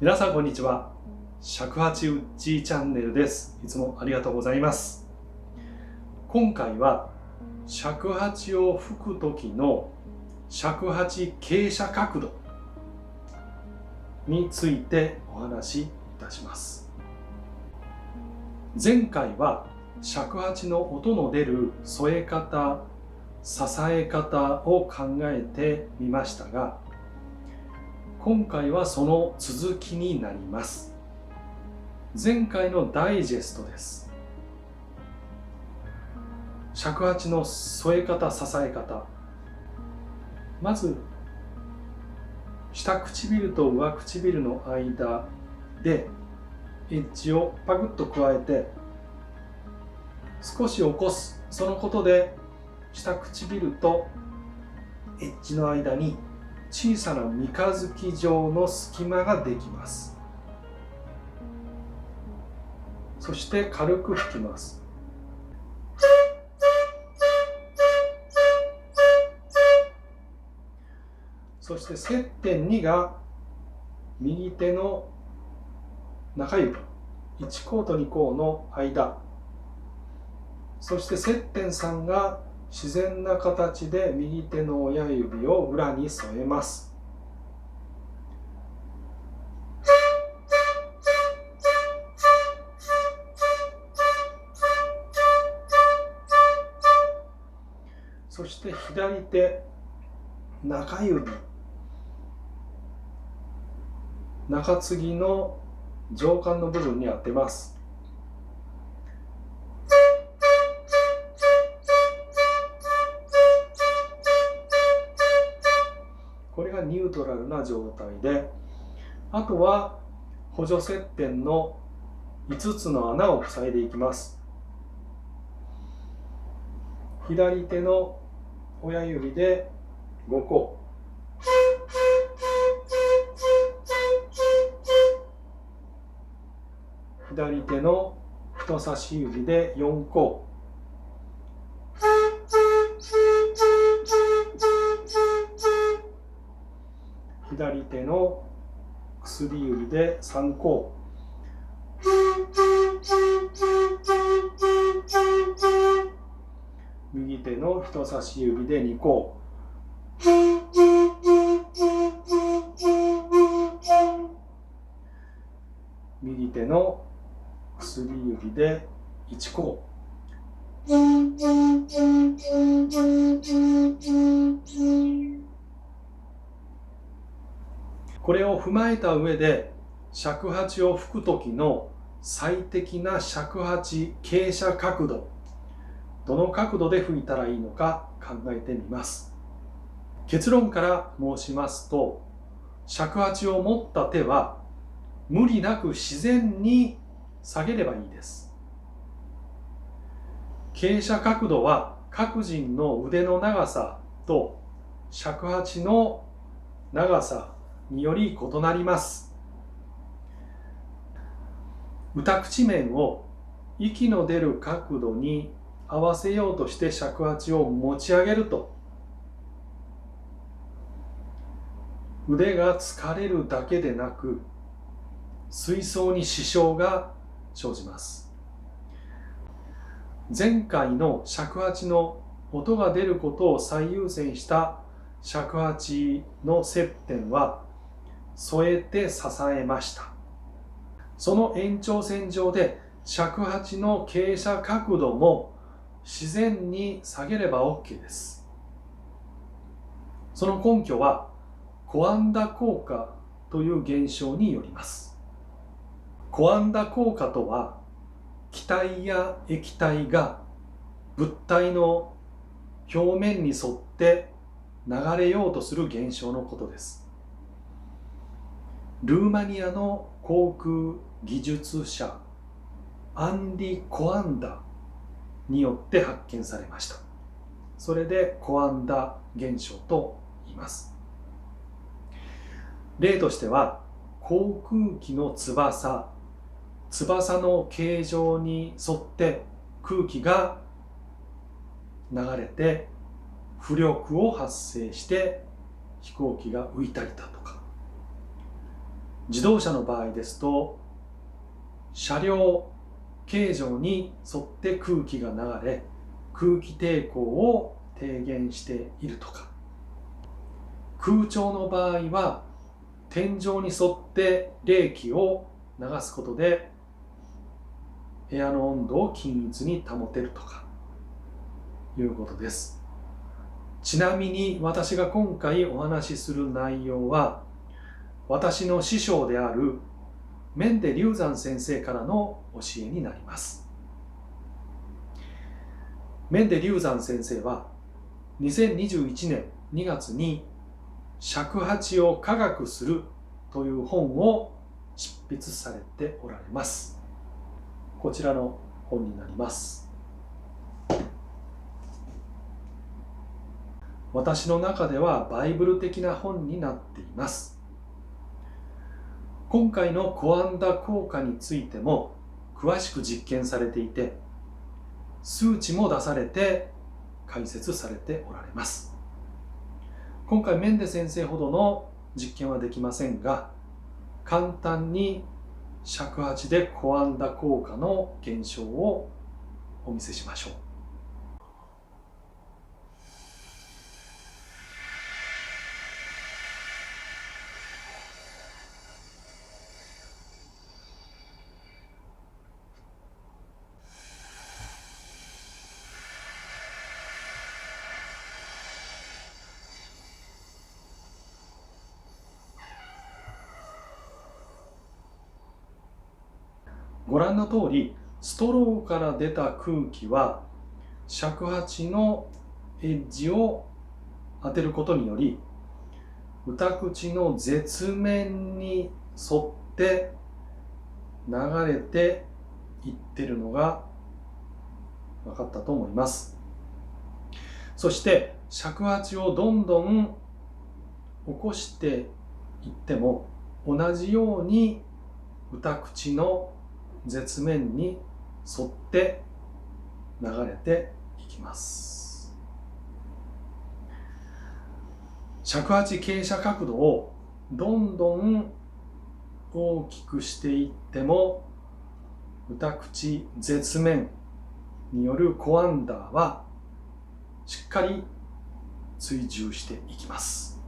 皆さんこんにちは。尺八ウッチーチャンネルです。いつもありがとうございます。今回は尺八を吹く時の尺八傾斜角度についてお話しいたします。前回は尺八の音の出る添え方、支え方を考えてみましたが、今回はその続きになります。前回のダイジェストです。尺八の添え方、支え方。まず下唇と上唇の間でエッジをパクッと加えて少し起こす。そのことで下唇とエッジの間に小さな三日月状の隙間ができます。そして軽く吹きます。そして接点2が右手の中指、1甲と2甲の間、そして接点3が自然な形で右手の親指を裏に添えます。そして左手中指、中継ぎの上管の部分に当てます。これがニュートラルな状態で、あとは補助接点の5つの穴を塞いでいきます。左手の親指で5甲、左手の人差し指で4甲、左手の薬指で3甲、右手の人差し指で2甲、右手の薬指で1甲、これを踏まえた上で尺八を吹く時の最適な尺八傾斜角度、どの角度で吹いたらいいのか考えてみます。結論から申しますと、尺八を持った手は無理なく自然に下げればいいです。傾斜角度は各人の腕の長さと尺八の長さにより異なります。歌口面を息の出る角度に合わせようとして尺八を持ち上げると、腕が疲れるだけでなく吹奏に支障が生じます。前回の尺八の音が出ることを最優先した尺八の接点は添えて支えました。その延長線上で尺八の傾斜角度も自然に下げれば OK です。その根拠はコアンダ効果という現象によります。コアンダ効果とは、気体や液体が物体の表面に沿って流れようとする現象のことです。ルーマニアの航空技術者アンリ・コアンダによって発見されました。それでコアンダ現象と言います。例としては、航空機の翼の形状に沿って空気が流れて浮力を発生して飛行機が浮いたりだとか、自動車の場合ですと、車両形状に沿って空気が流れ、空気抵抗を低減しているとか、空調の場合は天井に沿って冷気を流すことで部屋の温度を均一に保てるとかいうことです。ちなみに私が今回お話しする内容は、私の師匠であるメンデ・リューザン先生からの教えになります。メンデ・リューザン先生は2021年2月に尺八を科学するという本を執筆されておられます。こちらの本になります。私の中ではバイブル的な本になっています。今回のコアンダ効果についても詳しく実験されていて、数値も出されて解説されておられます。今回メンデ先生ほどの実験はできませんが、簡単に尺八でコアンダ効果の現象をお見せしましょう。ご覧の通り、ストローから出た空気は尺八のエッジを当てることにより、歌口の舌面に沿って流れていってるのが分かったと思います。そして尺八をどんどん起こしていっても、同じように歌口の舌面に沿って流れていきます。尺八傾斜角度をどんどん大きくしていっても、歌口舌面によるコアンダーはしっかり追従していきます。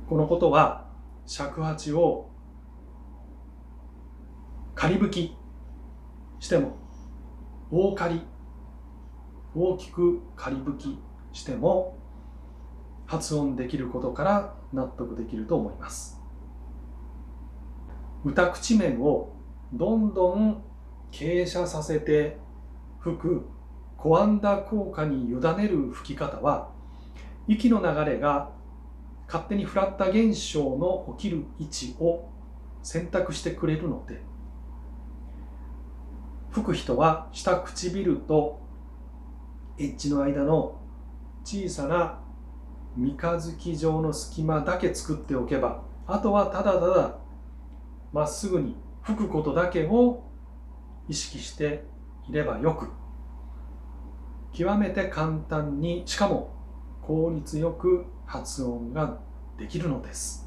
このことは尺八を仮吹きしても、大きく仮吹きしても発音できることから納得できると思います。歌口面をどんどん傾斜させて吹くコアンダ効果に委ねる吹き方は、息の流れが勝手にフラッタ現象の起きる位置を選択してくれるので、吹く人は下唇とエッジの間の小さな三日月状の隙間だけ作っておけば、あとはただただまっすぐに吹くことだけを意識していればよく、極めて簡単に、しかも効率よく発音ができるのです。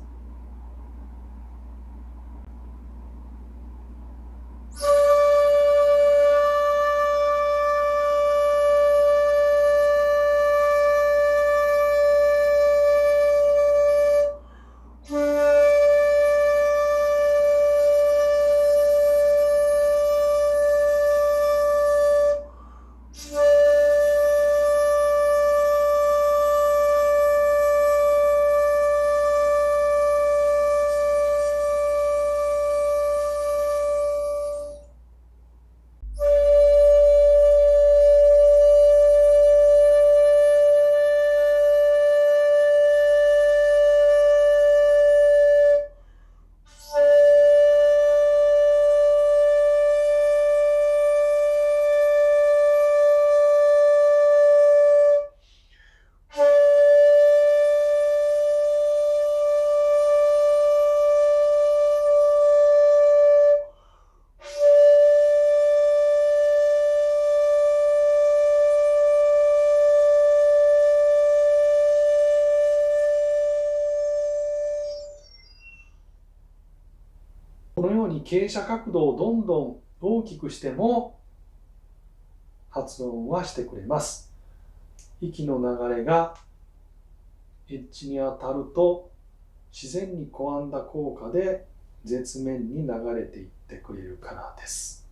傾斜角度をどんどん大きくしても発音はしてくれます。息の流れがエッジに当たると自然にコアンダ効果で舌面に流れていってくれるからです。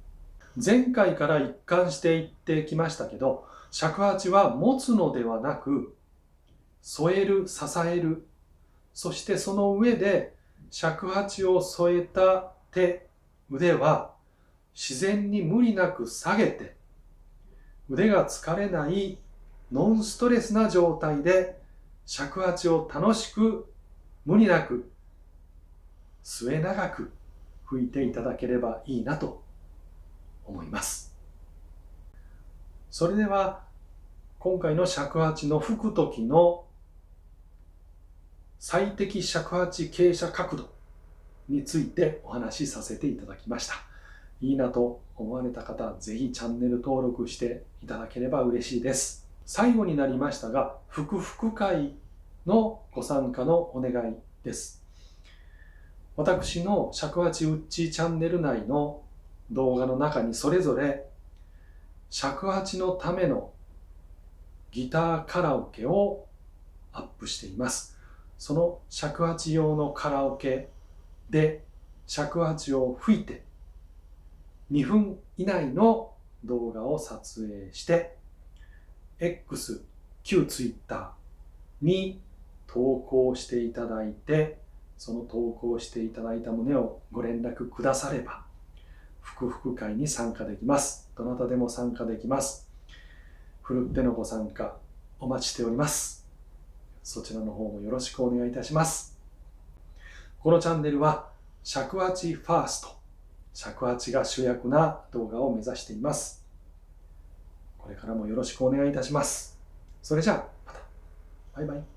前回から一貫して言ってきましたけど、尺八は持つのではなく添える、支える、そしてその上で尺八を添えた手、腕は自然に無理なく下げて、腕が疲れないノンストレスな状態で尺八を楽しく無理なく末長く吹いていただければいいなと思います。それでは今回の尺八の吹く時の最適尺八傾斜角度についてお話しさせていただきました。いいなと思われた方、ぜひチャンネル登録していただければ嬉しいです。最後になりましたが、吹く吹く会のご参加のお願いです。私の尺八ウッチーチャンネル内の動画の中にそれぞれ尺八のためのギターカラオケをアップしています。その尺八用のカラオケで尺八を吹いて2分以内の動画を撮影して X、旧 Twitter に投稿していただいて、その投稿していただいた旨をご連絡くだされば吹く吹く会に参加できます。どなたでも参加できます。ふるってのご参加お待ちしております。そちらの方もよろしくお願いいたします。このチャンネルは尺八ファースト、尺八が主役な動画を目指しています。これからもよろしくお願いいたします。それじゃあまた。バイバイ。